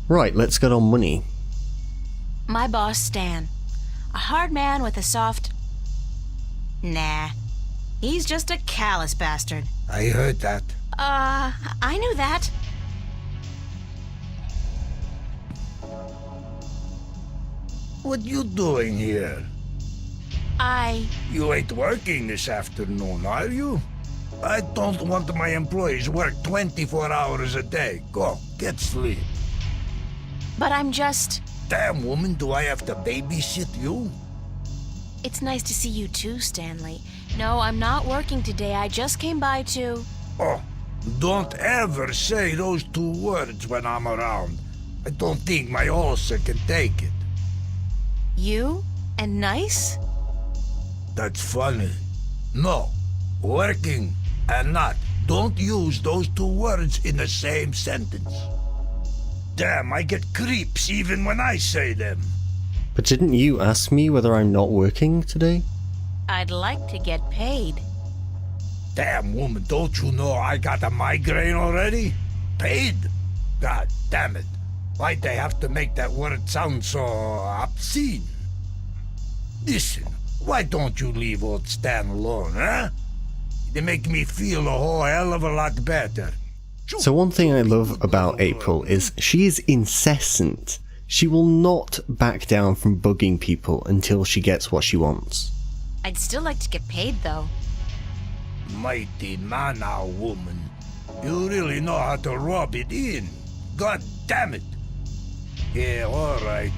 Right, let's get on money. My boss, Stan. A hard man with a soft... Nah. He's just a callous bastard. I heard that. I knew that. What you doing here? You ain't working this afternoon, are you? I don't want my employees work 24 hours a day. Go, get sleep. But I'm just... Damn, woman, do I have to babysit you? It's nice to see you too, Stanley. No, I'm not working today. I just came by to... Oh, don't ever say those two words when I'm around. I don't think my ulcer can take it. You? And nice? That's funny. No, working and not. Don't use those two words in the same sentence. Damn, I get creeps even when I say them. But didn't you ask me whether I'm not working today? I'd like to get paid. Damn, woman, don't you know I got a migraine already? Paid? God damn it. Why'd they have to make that word sound so obscene? Listen, why don't you leave old Stan alone, huh? They make me feel a whole hell of a lot better. So one thing I love about April is she is incessant. She will not back down from bugging people until she gets what she wants. I'd still like to get paid, though. Mighty mana, woman. You really know how to rub it in. God damn it. Yeah, alright.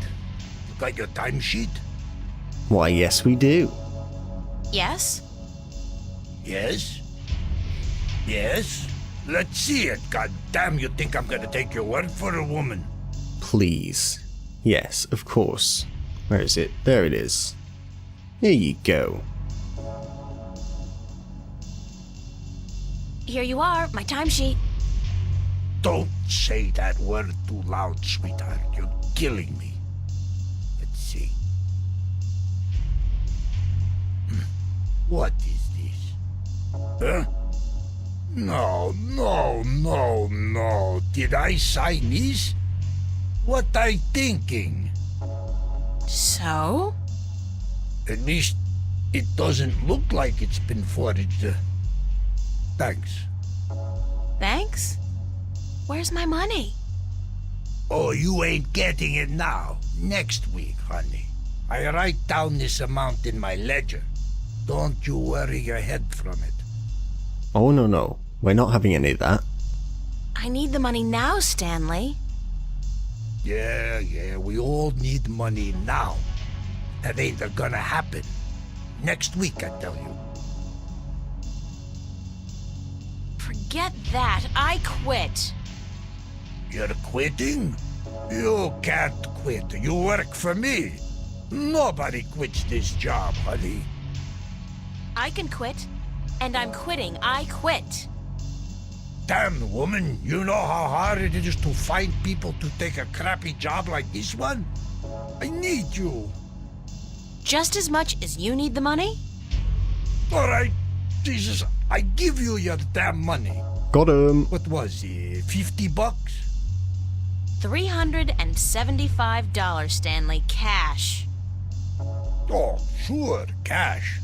You got your timesheet? Why, yes we do. Yes? Yes? Yes? Let's see it. God damn, you think I'm gonna take your word for a woman? Please. Yes, of course. Where is it? There it is. Here you go. Here you are, my timesheet. Don't say that word too loud, sweetheart. You're killing me. Let's see. What is this? Huh? No. Did I sign this? What I thinking? So? At least it doesn't look like it's been forged. Thanks. Thanks? Where's my money? Oh, you ain't getting it now. Next week, honey. I write down this amount in my ledger. Don't you worry your head from it. Oh no. We're not having any of that. I need the money now, Stanley. Yeah, we all need money now. That ain't gonna happen. Next week, I tell you. Forget that. I quit. You're quitting? You can't quit. You work for me. Nobody quits this job, honey. I can quit. And I'm quitting. I quit. Damn, woman, you know how hard it is to find people to take a crappy job like this one? I need you. Just as much as you need the money? All right, Jesus, I give you your damn money. Got him. What was it, $50? $375, Stanley, cash. Oh, sure, cash.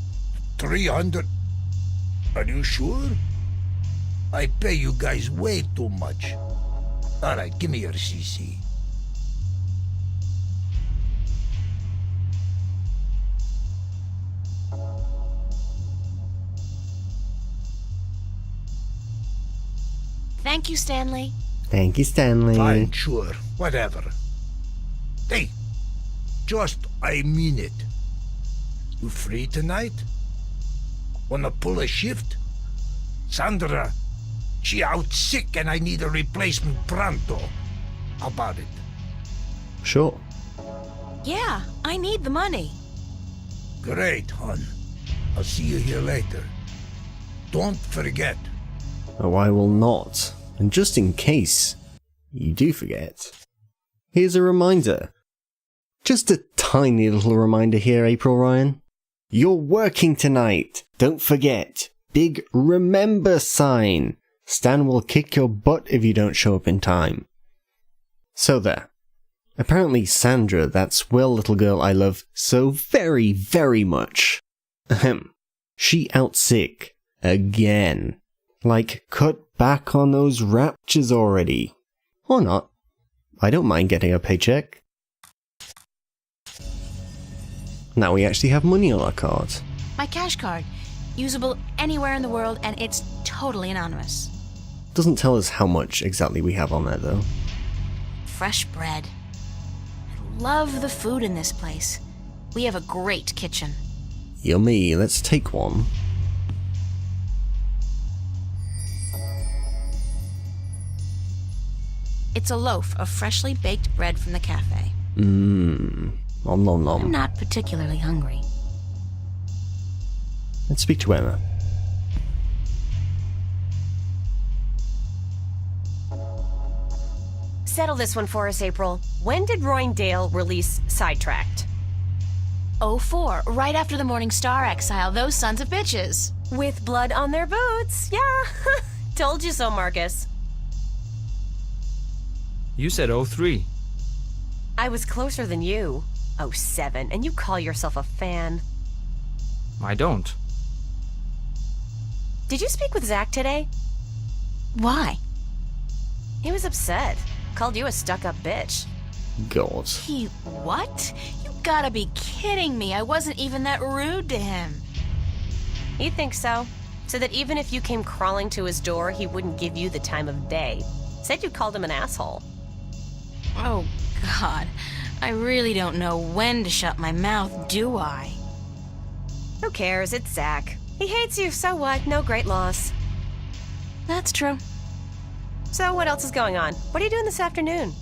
300. Are you sure? I pay you guys way too much. All right, give me your CC. Thank you, Stanley. Thank you, Stanley. Fine, sure, whatever. Hey, I mean it. You free tonight? Wanna pull a shift? Sandra, she out sick and I need a replacement pronto. How about it? Sure. Yeah, I need the money. Great, hon. I'll see you here later. Don't forget. Oh, I will not. And just in case you do forget, here's a reminder. Just a tiny little reminder here, April Ryan. You're working tonight. Don't forget. Big remember sign. Stan will kick your butt if you don't show up in time. So there. Apparently Sandra, that swell little girl I love so very, very much, she out sick again. Like, cut back on those raptures already. Or not. I don't mind getting a paycheck. Now we actually have money on our card. My cash card. Usable anywhere in the world, and it's totally anonymous. Doesn't tell us how much exactly we have on there, though. Fresh bread. I love the food in this place. We have a great kitchen. Yummy, let's take one. It's a loaf of freshly baked bread from the cafe. Mmm. Nom nom nom. I'm not particularly hungry. Let's speak to Emma. Settle this one for us, April. When did Roindale release Sidetracked? 04, right after the Morning Star exile, those sons of bitches. With blood on their boots. Yeah. Told you so, Marcus. You said 03. I was closer than you. 07, and you call yourself a fan. I don't. Did you speak with Zach today? Why? He was upset. Called you a stuck-up bitch. God. He what? You gotta be kidding me. I wasn't even that rude to him. He thinks so. Said that even if you came crawling to his door, he wouldn't give you the time of day. Said you called him an asshole. Oh, God. I really don't know when to shut my mouth, do I? Who cares? It's Zach. He hates you, so what? No great loss. That's true. So what else is going on? What are you doing this afternoon?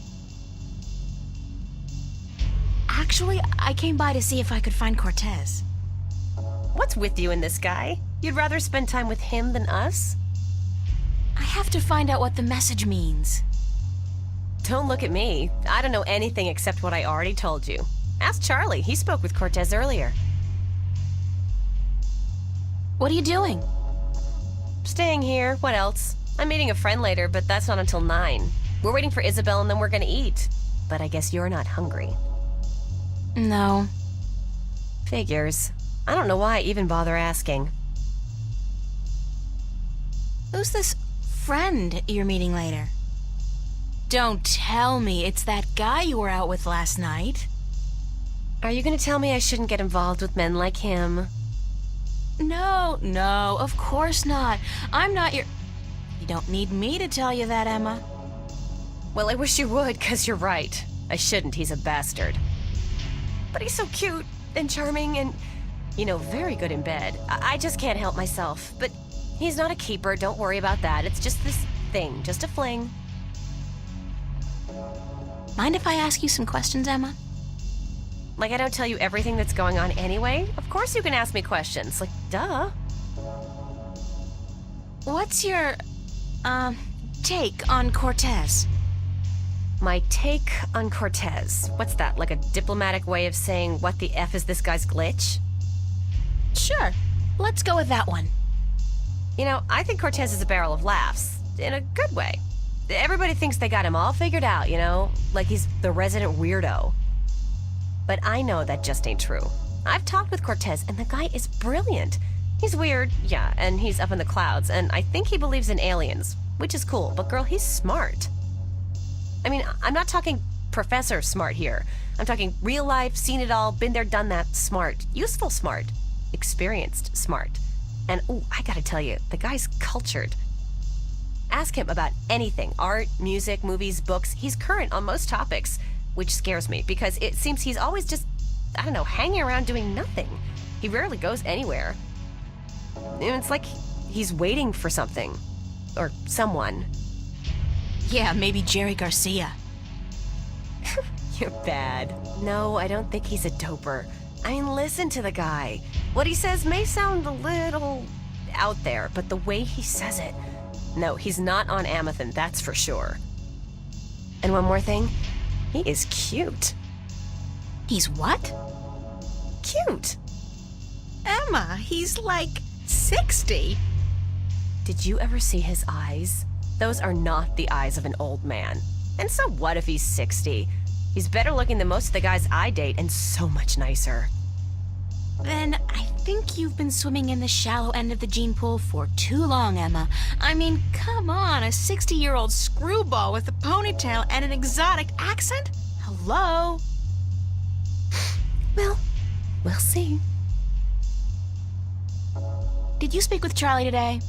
Actually, I came by to see if I could find Cortez. What's with you and this guy? You'd rather spend time with him than us? I have to find out what the message means. Don't look at me. I don't know anything except what I already told you. Ask Charlie. He spoke with Cortez earlier. What are you doing? Staying here. What else? I'm meeting a friend later, but that's not until 9. We're waiting for Isabel and then we're gonna eat. But I guess you're not hungry. No. Figures. I don't know why I even bother asking. Who's this friend you're meeting later? Don't tell me it's that guy you were out with last night. Are you gonna tell me I shouldn't get involved with men like him? No, of course not. I'm not your... You don't need me to tell you that, Emma. Well, I wish you would, 'cause you're right. I shouldn't, he's a bastard. But he's so cute and charming and, you know, very good in bed. I just can't help myself. But he's not a keeper, don't worry about that. It's just this thing, just a fling. Mind if I ask you some questions, Emma? Like I don't tell you everything that's going on anyway? Of course you can ask me questions, like, duh. What's your, take on Cortez? My take on Cortez. What's that, like a diplomatic way of saying what the F is this guy's glitch? Sure, let's go with that one. You know, I think Cortez is a barrel of laughs, in a good way. Everybody thinks they got him all figured out, you know? Like he's the resident weirdo. But I know that just ain't true. I've talked with Cortez, and the guy is brilliant. He's weird, yeah, and he's up in the clouds, and I think he believes in aliens, which is cool, but girl, he's smart. I mean, I'm not talking professor smart here. I'm talking real life, seen it all, been there, done that, smart. Useful smart. Experienced smart. And, ooh, I gotta tell you, the guy's cultured. Ask him about anything, art, music, movies, books. He's current on most topics, which scares me because it seems he's always just, I don't know, hanging around doing nothing. He rarely goes anywhere. And it's like he's waiting for something. Or someone. Yeah, maybe Jerry Garcia. You're bad. No, I don't think he's a doper. I mean, listen to the guy. What he says may sound a little out there, but the way he says it... No, he's not on Amethyst, that's for sure. And one more thing, he is cute. He's what? Cute. Emma, he's like 60. Did you ever see his eyes? Those are not the eyes of an old man. And so what if he's 60? He's better looking than most of the guys I date and so much nicer. Then I think you've been swimming in the shallow end of the gene pool for too long, Emma. I mean, come on, a 60-year-old screwball with a ponytail and an exotic accent? Hello? Well, we'll see. Did you speak with Charlie today?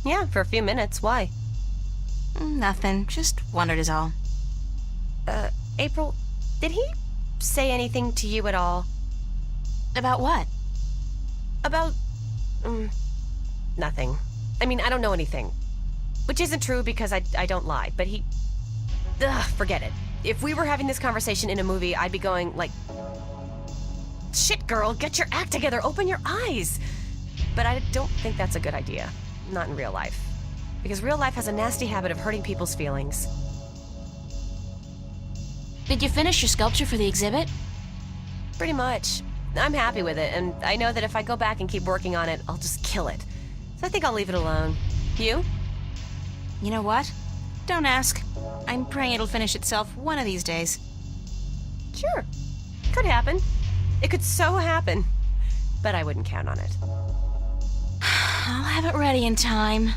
Yeah, for a few minutes. Why? Nothing. Just wondered is all. April, did he say anything to you at all? About what? About... nothing. I mean, I don't know anything. Which isn't true because I don't lie, but he... Ugh, forget it. If we were having this conversation in a movie, I'd be going, like... Shit, girl, get your act together, open your eyes! But I don't think that's a good idea. Not in real life. Because real life has a nasty habit of hurting people's feelings. Did you finish your sculpture for the exhibit? Pretty much. I'm happy with it, and I know that if I go back and keep working on it, I'll just kill it. So I think I'll leave it alone. You? You know what? Don't ask. I'm praying it'll finish itself one of these days. Sure. Could happen. It could so happen. But I wouldn't count on it. I'll have it ready in time.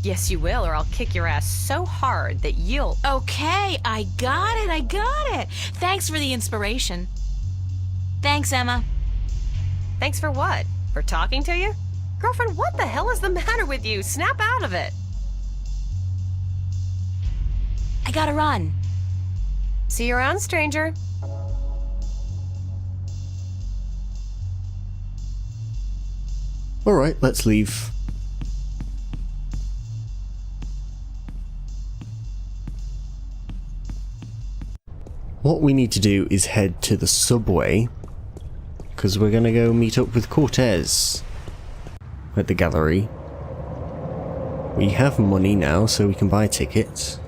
Yes, you will, or I'll kick your ass so hard that you'll... Okay, I got it. Thanks for the inspiration. Thanks, Emma. Thanks for what? For talking to you? Girlfriend, what the hell is the matter with you? Snap out of it. I gotta run. See you around, stranger. Alright, let's leave. What we need to do is head to the subway, because we're gonna go meet up with Cortez at the gallery. We have money now, so we can buy tickets.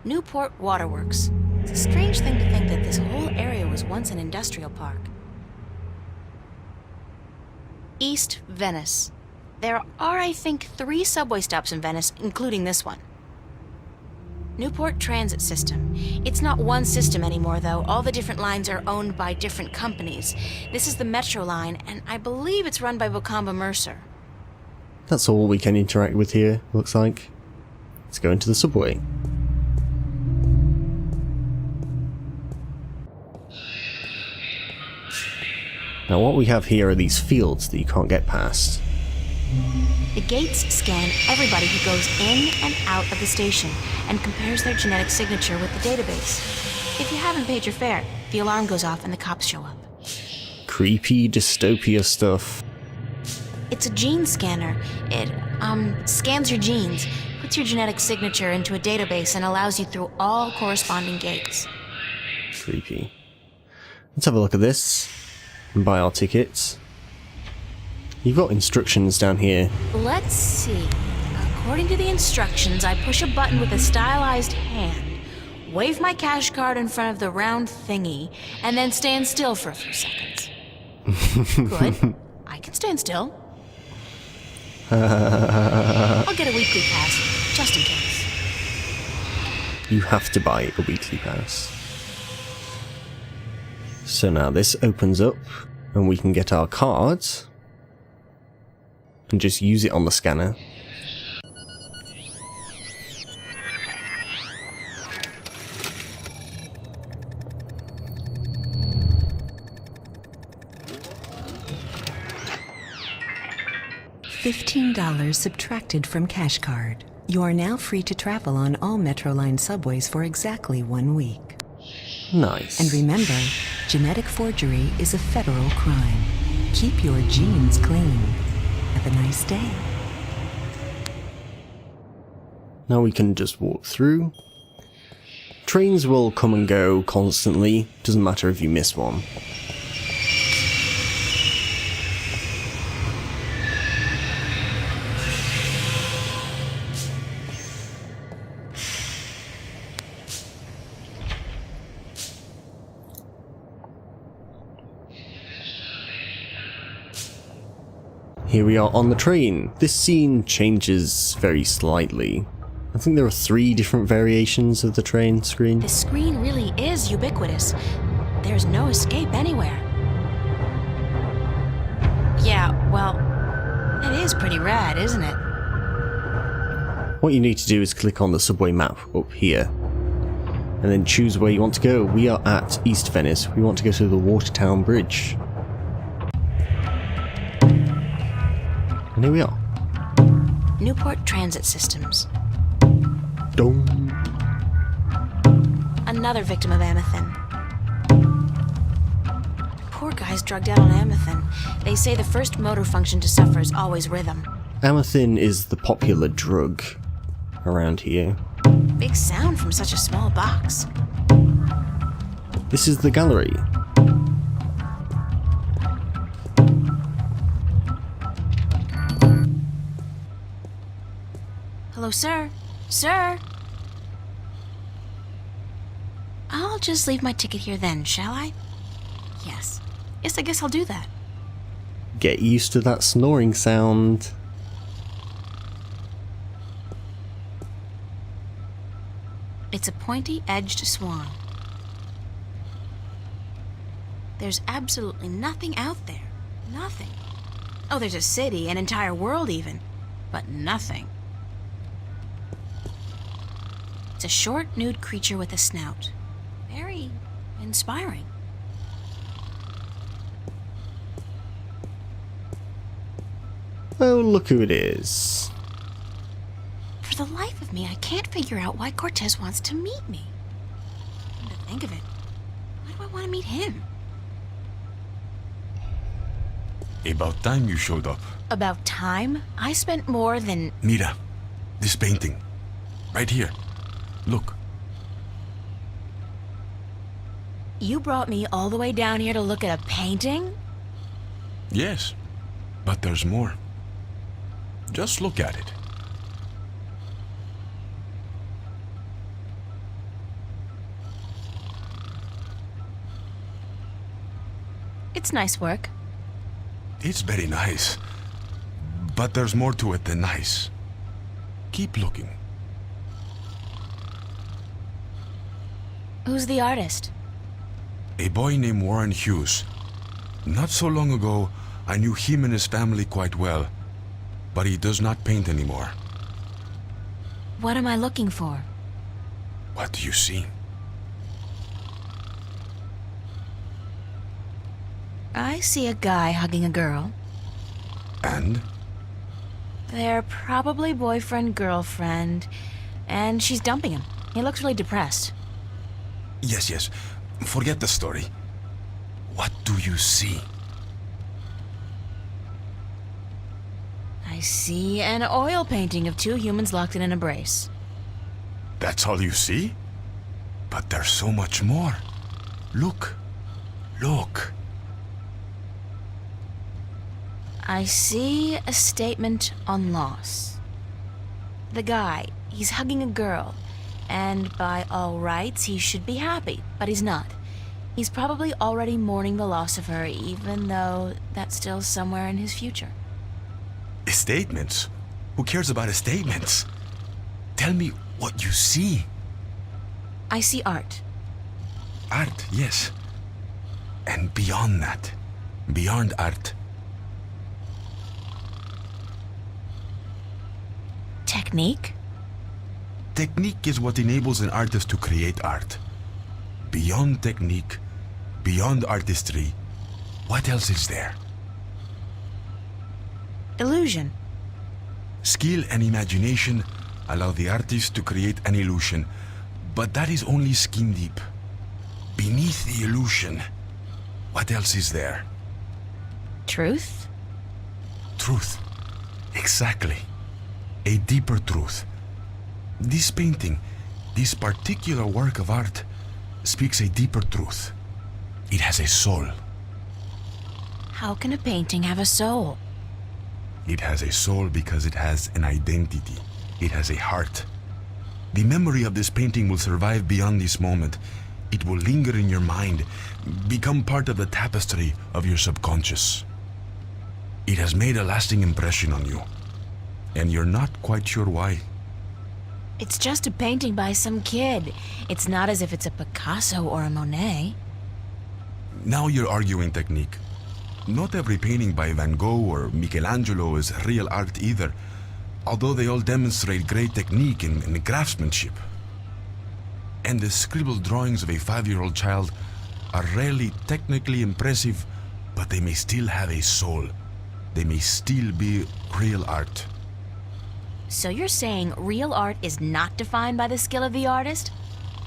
Newport Waterworks. It's a strange thing to think that this whole area was once an industrial park. East Venice. There are, I think, 3 subway stops in Venice, including this one. Newport Transit System. It's not one system anymore, though. All the different lines are owned by different companies. This is the Metro line, and I believe it's run by Bocamba Mercer. That's all we can interact with here, looks like. Let's go into the subway. Now what we have here are these fields that you can't get past. The gates scan everybody who goes in and out of the station and compares their genetic signature with the database. If you haven't paid your fare, the alarm goes off and the cops show up. Creepy dystopia stuff. It's a gene scanner. It, scans your genes, puts your genetic signature into a database, and allows you through all corresponding gates. Creepy. Let's have a look at this and buy our tickets. You've got instructions down here. Let's see. According to the instructions, I push a button with a stylized hand, wave my cash card in front of the round thingy, and then stand still for a few seconds. Good. I can stand still. I'll get a weekly pass, just in case. You have to buy a weekly pass. So now this opens up and we can get our cards and just use it on the scanner. $15 subtracted from cash card. You are now free to travel on all Metroline subways for exactly 1 week. Nice. And remember, genetic forgery is a federal crime. Keep your genes clean. Have a nice day. Now we can just walk through. Trains will come and go constantly, doesn't matter if you miss one. Here we are on the train. This scene changes very slightly. I think there are 3 different variations of the train screen. This screen really is ubiquitous. There's no escape anywhere. Yeah, well, it is pretty rad, isn't it? What you need to do is click on the subway map up here, and then choose where you want to go. We are at East Venice. We want to go to the Watertown Bridge. And here we are. Newport Transit Systems. Dong. Another victim of Amethyn. Poor guy's drugged out on Amethyn. They say the first motor function to suffer is always rhythm. Amethyn is the popular drug around here. Big sound from such a small box. This is the gallery. Hello, sir? Sir? I'll just leave my ticket here then, shall I? Yes. Yes, I guess I'll do that. Get used to that snoring sound. It's a pointy-edged swan. There's absolutely nothing out there. Nothing. Oh, there's a city, an entire world even. But nothing. It's a short, nude creature with a snout. Very inspiring. Oh, look who it is. For the life of me, I can't figure out why Cortez wants to meet me. Come to think of it, why do I want to meet him? About time you showed up. About time? I spent more than... Mira, this painting. Right here. Look. You brought me all the way down here to look at a painting? Yes, but there's more. Just look at it. It's nice work. It's very nice. But there's more to it than nice. Keep looking. Who's the artist? A boy named Warren Hughes. Not so long ago, I knew him and his family quite well. But he does not paint anymore. What am I looking for? What do you see? I see a guy hugging a girl. And? They're probably boyfriend-girlfriend, and she's dumping him. He looks really depressed. Yes. Forget the story. What do you see? I see an oil painting of 2 humans locked in an embrace. That's all you see? But there's so much more. Look. Look. I see a statement on loss. The guy, he's hugging a girl, and by all rights, he should be happy, but he's not. He's probably already mourning the loss of her, even though that's still somewhere in his future. Statements? Who cares about statements? Tell me what you see. I see art. Art, yes. And beyond that, beyond art. Technique? Technique is what enables an artist to create art. Beyond technique, beyond artistry, what else is there? Illusion. Skill and imagination allow the artist to create an illusion, but that is only skin deep. Beneath the illusion, what else is there? Truth? Truth. Exactly. A deeper truth. This painting, this particular work of art, speaks a deeper truth. It has a soul. How can a painting have a soul? It has a soul because it has an identity. It has a heart. The memory of this painting will survive beyond this moment. It will linger in your mind, become part of the tapestry of your subconscious. It has made a lasting impression on you. And you're not quite sure why. It's just a painting by some kid. It's not as if it's a Picasso or a Monet. Now you're arguing technique. Not every painting by Van Gogh or Michelangelo is real art either, although they all demonstrate great technique and craftsmanship. And the scribbled drawings of a 5-year-old child are rarely technically impressive, but they may still have a soul. They may still be real art. So you're saying real art is not defined by the skill of the artist?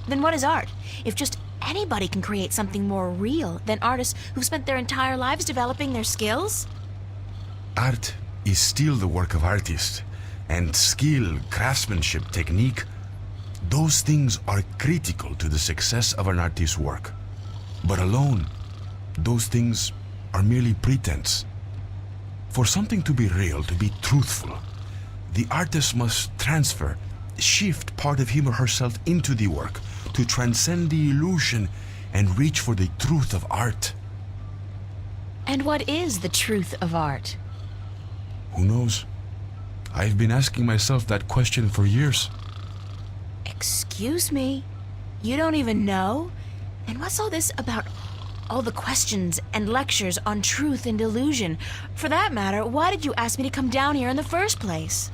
Then what is art? If just anybody can create something more real than artists who've spent their entire lives developing their skills? Art is still the work of artists, and skill, craftsmanship, technique, those things are critical to the success of an artist's work. But alone, those things are merely pretense. For something to be real, to be truthful, the artist must shift part of him or herself into the work to transcend the illusion and reach for the truth of art. And what is the truth of art? Who knows? I've been asking myself that question for years. Excuse me? You don't even know? And what's all this about all the questions and lectures on truth and illusion? For that matter, why did you ask me to come down here in the first place?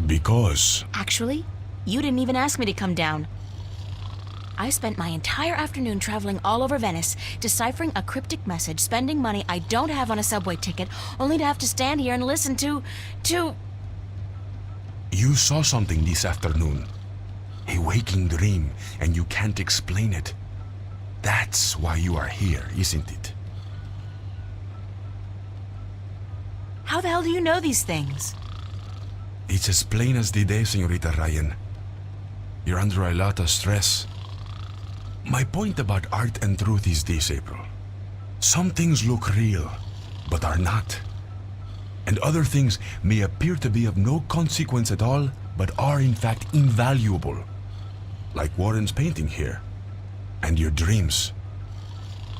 Because... Actually, you didn't even ask me to come down. I spent my entire afternoon traveling all over Venice, deciphering a cryptic message, spending money I don't have on a subway ticket, only to have to stand here and listen to... You saw something this afternoon. A waking dream, and you can't explain it. That's why you are here, isn't it? How the hell do you know these things? It's as plain as the day, Señorita Ryan. You're under a lot of stress. My point about art and truth is this, April. Some things look real, but are not. And other things may appear to be of no consequence at all, but are in fact invaluable. Like Warren's painting here. And your dreams.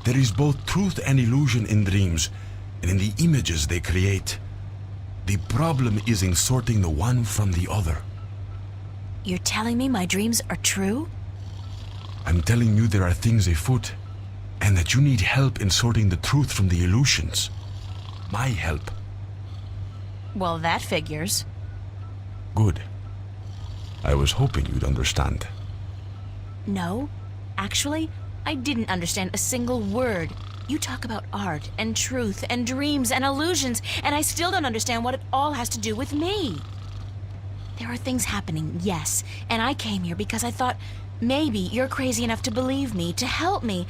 There is both truth and illusion in dreams, and in the images they create. The problem is in sorting the one from the other. You're telling me my dreams are true? I'm telling you there are things afoot, and that you need help in sorting the truth from the illusions. My help. Well, that figures. Good. I was hoping you'd understand. No, actually, I didn't understand a single word. You talk about art and truth and dreams and illusions, and I still don't understand what it all has to do with me. There are things happening, yes, and I came here because I thought maybe you're crazy enough to believe me, to help me.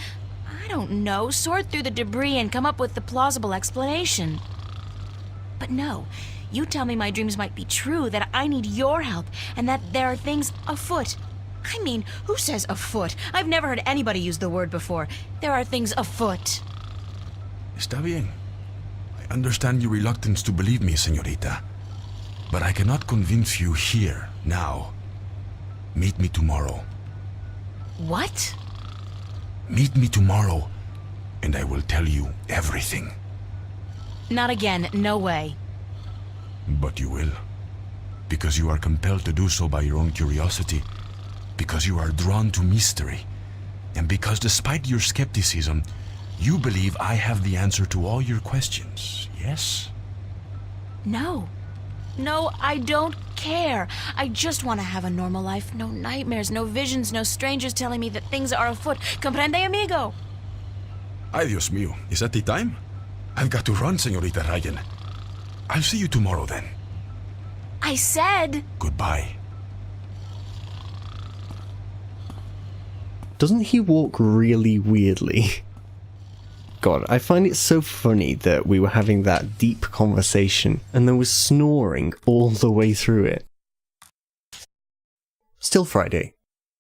I don't know, sort through the debris and come up with the plausible explanation. But no, you tell me my dreams might be true, that I need your help, and that there are things afoot. I mean, who says afoot? I've never heard anybody use the word before. There are things afoot. Está bien. I understand your reluctance to believe me, señorita. But I cannot convince you here, now. Meet me tomorrow. What? Meet me tomorrow, and I will tell you everything. Not again, no way. But you will. Because you are compelled to do so by your own curiosity. Because you are drawn to mystery. And because despite your skepticism, you believe I have the answer to all your questions, yes? No. No, I don't care. I just want to have a normal life. No nightmares, no visions, no strangers telling me that things are afoot. Comprende, amigo? Ay, Dios mío. Is that the time? I've got to run, Señorita Ryan. I'll see you tomorrow then. I said... Goodbye. Doesn't he walk really weirdly? God, I find it so funny that we were having that deep conversation and there was snoring all the way through it. Still Friday.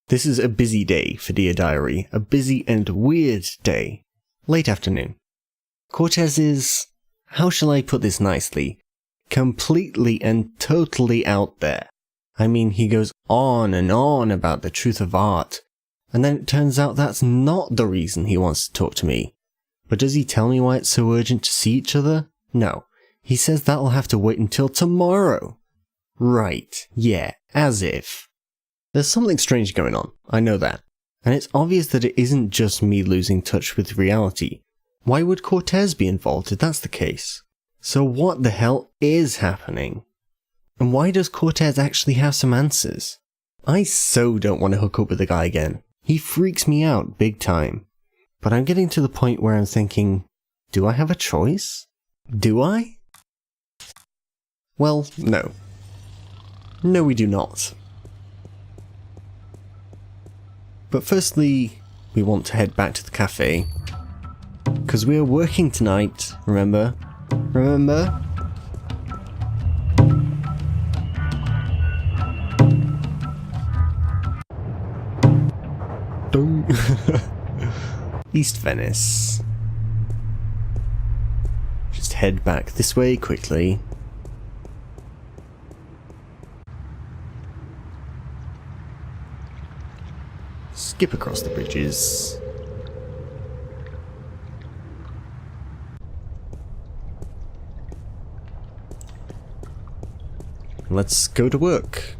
This is a busy day for Dear Diary, a busy and weird day. Late afternoon. Cortez is, how shall I put this nicely, completely and totally out there. I mean, he goes on and on about the truth of art, and then it turns out that's not the reason he wants to talk to me. But does he tell me why it's so urgent to see each other? No. He says that'll have to wait until tomorrow. Right, yeah, as if. There's something strange going on, I know that. And it's obvious that it isn't just me losing touch with reality. Why would Cortez be involved if that's the case? So what the hell is happening? And why does Cortez actually have some answers? I so don't want to hook up with the guy again. He freaks me out big time. But I'm getting to the point where I'm thinking, do I have a choice? Do I? Well, no. No, we do not. But firstly, we want to head back to the cafe. Because we are working tonight, remember? Remember? Boom. East Venice. Just head back this way quickly. Skip across the bridges. Let's go to work.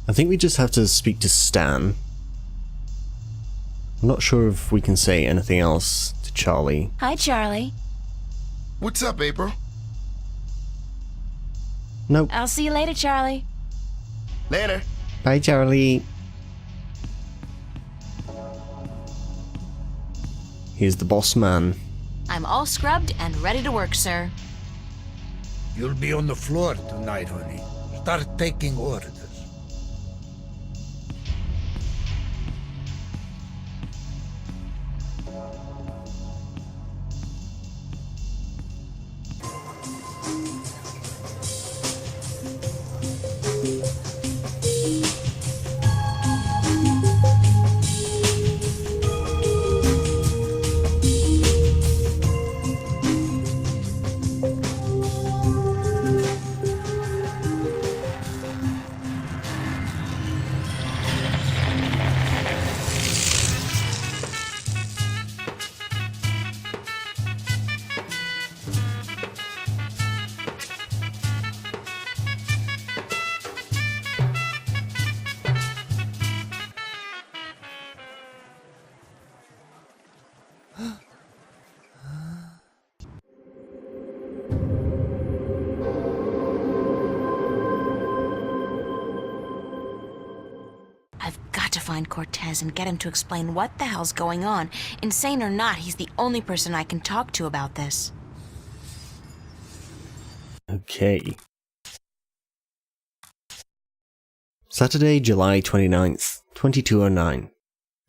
I think we just have to speak to Stan. I'm not sure if we can say anything else to Charlie. Hi, Charlie. What's up, April? Nope. I'll see you later, Charlie. Later. Bye, Charlie. Here's the boss man. I'm all scrubbed and ready to work, sir. You'll be on the floor tonight, honey. Start taking orders. I've got to find Cortez and get him to explain what the hell's going on. Insane or not, he's the only person I can talk to about this. Okay. Saturday, July 29th, 2209.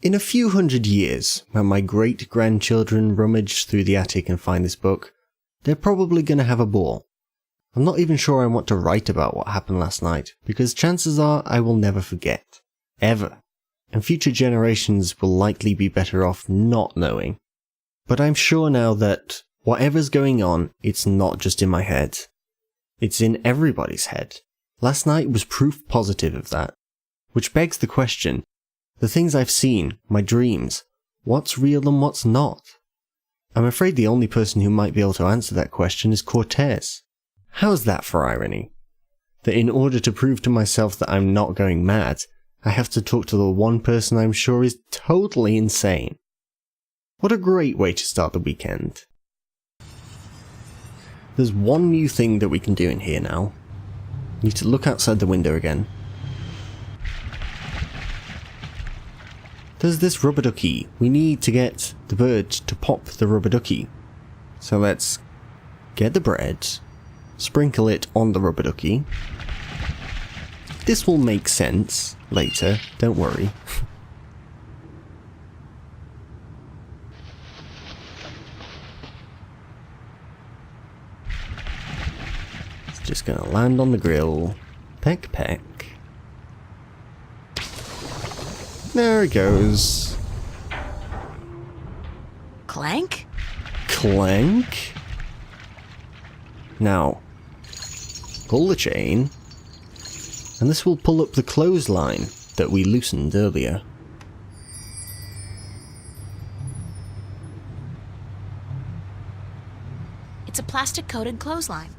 In a few hundred years, when my great-grandchildren rummage through the attic and find this book, they're probably going to have a ball. I'm not even sure I want to write about what happened last night, because chances are I will never forget. Ever. And future generations will likely be better off not knowing. But I'm sure now that whatever's going on, it's not just in my head. It's in everybody's head. Last night was proof positive of that. Which begs the question, the things I've seen, my dreams, what's real and what's not? I'm afraid the only person who might be able to answer that question is Cortez. How's that for irony? That in order to prove to myself that I'm not going mad, I have to talk to the one person I'm sure is totally insane. What a great way to start the weekend. There's one new thing that we can do in here now. Need to look outside the window again. There's this rubber ducky. We need to get the bird to pop the rubber ducky. So let's get the bread, sprinkle it on the rubber ducky. This will make sense later, don't worry. It's just gonna land on the grill. Peck, peck. There it goes. Clank? Clank. Now, pull the chain, and this will pull up the clothesline that we loosened earlier. It's a plastic-coated clothesline.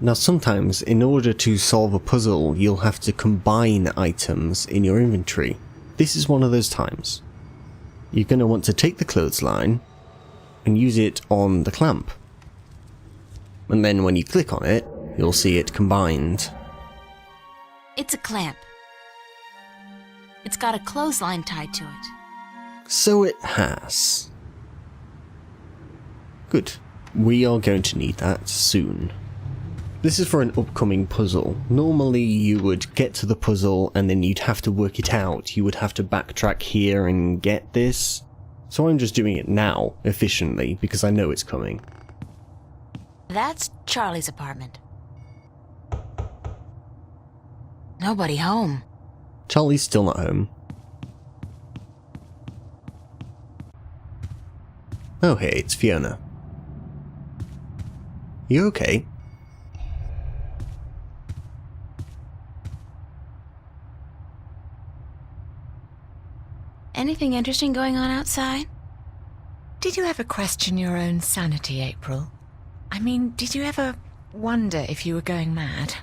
Now sometimes, in order to solve a puzzle, you'll have to combine items in your inventory. This is one of those times. You're going to want to take the clothesline and use it on the clamp. And then when you click on it, you'll see it combined. It's a clamp. It's got a clothesline tied to it. So it has. Good. We are going to need that soon. This is for an upcoming puzzle. Normally you would get to the puzzle and then you'd have to work it out. You would have to backtrack here and get this. So I'm just doing it now, efficiently, because I know it's coming. That's Charlie's apartment. Nobody home. Charlie's still not home. Oh hey, it's Fiona. You okay? Anything interesting going on outside? Did you ever question your own sanity, April? I mean, did you ever wonder if you were going mad?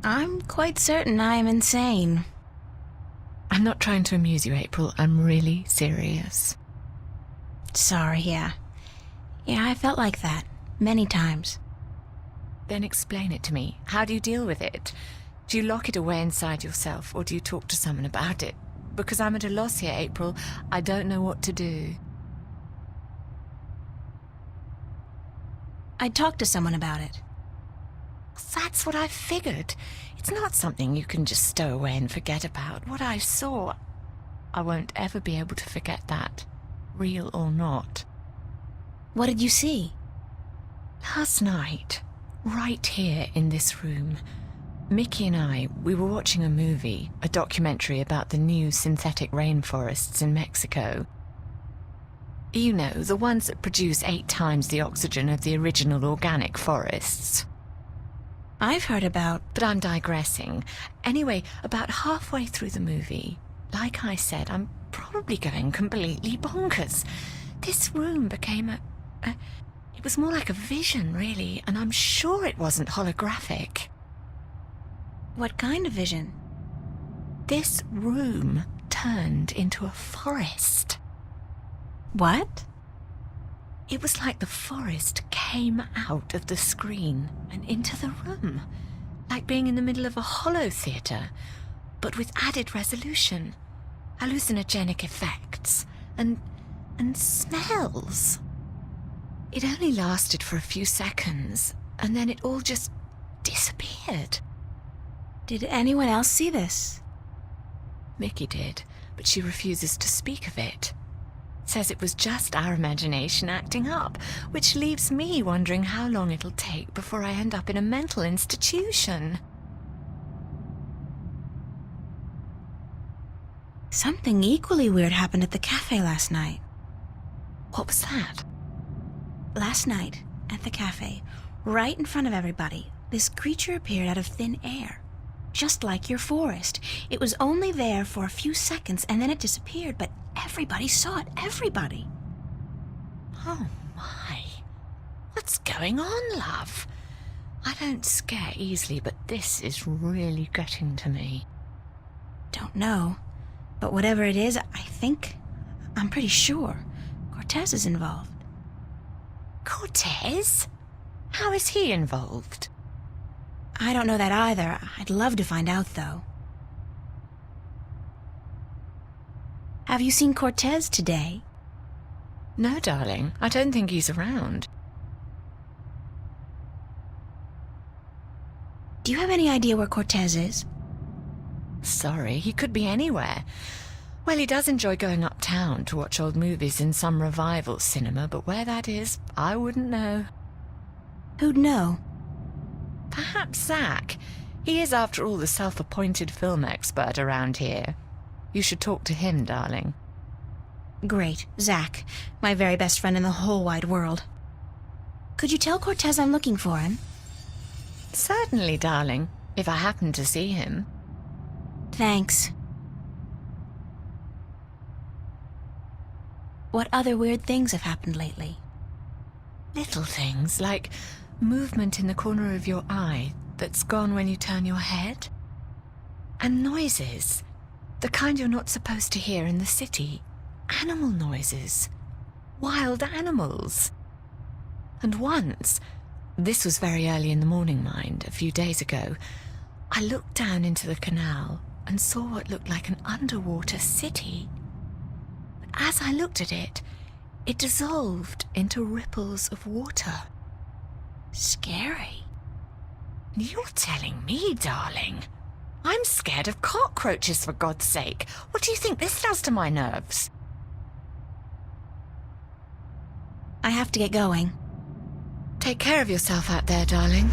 I'm quite certain I am insane. I'm not trying to amuse you, April. I'm really serious. Sorry, yeah. Yeah, I felt like that. Many times. Then explain it to me. How do you deal with it? Do you lock it away inside yourself, or do you talk to someone about it? Because I'm at a loss here, April. I don't know what to do. I'd talk to someone about it. That's what I figured. It's not something you can just stow away and forget about. What I saw, I won't ever be able to forget that, real or not. What did you see? Last night, right here in this room, Mickey and I, we were watching a movie, a documentary about the new synthetic rainforests in Mexico. You know, the ones that produce 8 times the oxygen of the original organic forests. I've heard about... But I'm digressing. Anyway, about halfway through the movie, like I said, I'm probably going completely bonkers. This room became it was more like a vision, really, and I'm sure it wasn't holographic. What kind of vision? This room turned into a forest. What? It was like the forest came out of the screen and into the room, like being in the middle of a holo theatre, but with added resolution, hallucinogenic effects, and smells. It only lasted for a few seconds, and then it all just disappeared. Did anyone else see this? Mickey did, but she refuses to speak of it. Says it was just our imagination acting up, which leaves me wondering how long it'll take before I end up in a mental institution. Something equally weird happened at the cafe last night. What was that? Last night, at the cafe, right in front of everybody, this creature appeared out of thin air. Just like your forest. It was only there for a few seconds and then it disappeared, but everybody saw it. Everybody. Oh my. What's going on, love? I don't scare easily, but this is really getting to me. Don't know. But whatever it is, I'm pretty sure Cortez is involved. Cortez? How is he involved? I don't know that either. I'd love to find out, though. Have you seen Cortez today? No, darling. I don't think he's around. Do you have any idea where Cortez is? Sorry, he could be anywhere. Well, he does enjoy going uptown to watch old movies in some revival cinema, but where that is, I wouldn't know. Who'd know? Perhaps Zach. He is, after all, the self-appointed film expert around here. You should talk to him, darling. Great. Zach. My very best friend in the whole wide world. Could you tell Cortez I'm looking for him? Certainly, darling, if I happen to see him. Thanks. What other weird things have happened lately? Little things like movement in the corner of your eye that's gone when you turn your head. And noises. The kind you're not supposed to hear in the city. Animal noises. Wild animals. And once, this was very early in the morning, mind, a few days ago, I looked down into the canal and saw what looked like an underwater city. But as I looked at it, it dissolved into ripples of water. Scary. You're telling me, darling? I'm scared of cockroaches, for God's sake. What do you think this does to my nerves? I have to get going. Take care of yourself out there, darling.